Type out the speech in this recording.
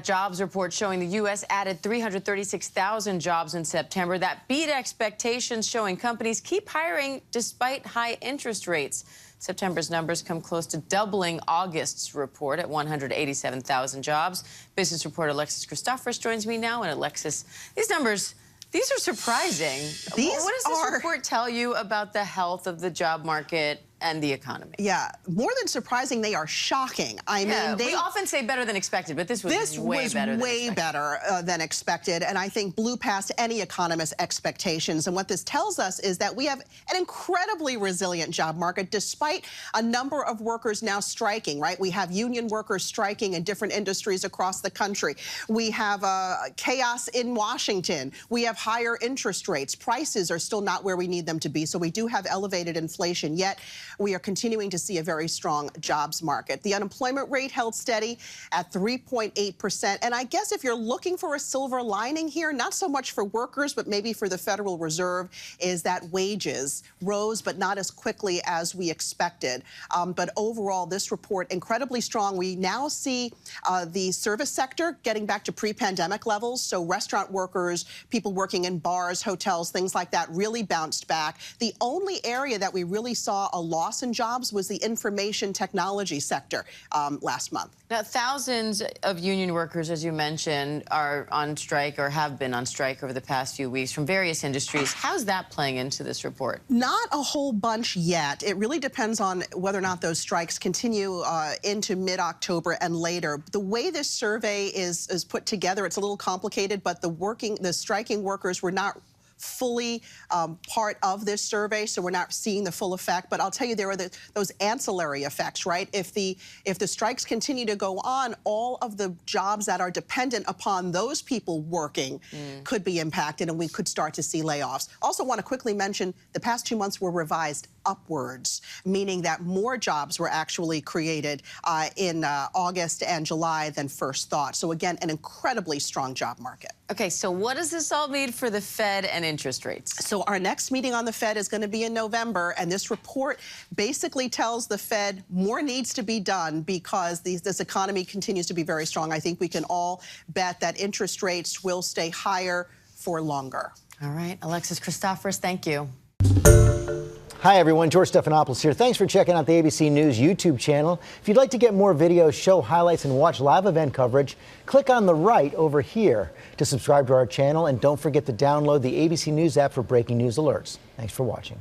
Jobs report showing the U.S. added 336,000 jobs in September. That beat expectations, showing companies keep hiring despite high interest rates. September's numbers come close to doubling August's report at 187,000 jobs. Business reporter Alexis Christophorus joins me now. And Alexis, these numbers, these are surprising. What does this report tell you about the health of the job market and the economy? Yeah, more than surprising, they are shocking. I mean, we often say better than expected, but this was way better than expected, and I think blew past any economist's expectations. And what this tells us is that we have an incredibly resilient job market, despite a number of workers now striking, right? We have union workers striking in different industries across the country. We have chaos in Washington. We have higher interest rates. Prices are still not where we need them to be, so we do have elevated inflation, yet we are continuing to see a very strong jobs market. The unemployment rate held steady at 3.8%. And I guess if you're looking for a silver lining here, not so much for workers, but maybe for the Federal Reserve, is that wages rose, but not as quickly as we expected. But overall, this report incredibly strong. We now see the service sector getting back to pre-pandemic levels. So restaurant workers, people working in bars, hotels, things like that really bounced back. The only area that we really saw a loss in jobs was the information technology sector last month. Now, thousands of union workers, as you mentioned, are on strike or have been on strike over the past few weeks from various industries. How's that playing into this report? Not a whole bunch yet. It really depends on whether or not those strikes continue into mid-October and later. The way this survey is put together, it's a little complicated, but the striking workers were not fully part of this survey, so we're not seeing the full effect. But I'll tell you, there are those ancillary effects, right? If the strikes continue to go on, all of the jobs that are dependent upon those people working could be impacted, and we could start to see layoffs. Also want to quickly mention the past 2 months were revised upwards, meaning that more jobs were actually created in August and July than first thought. So again, an incredibly strong job market. Okay, so what does this all mean for the Fed and interest rates? So our next meeting on the Fed is going to be in November, and this report basically tells the Fed more needs to be done because this economy continues to be very strong. I think we can all bet that interest rates will stay higher for longer. All right, Alexis Christophorus, thank you. Hi, everyone. George Stephanopoulos here. Thanks for checking out the ABC News YouTube channel. If you'd like to get more videos, show highlights, and watch live event coverage, click on the right over here to subscribe to our channel. And don't forget to download the ABC News app for breaking news alerts. Thanks for watching.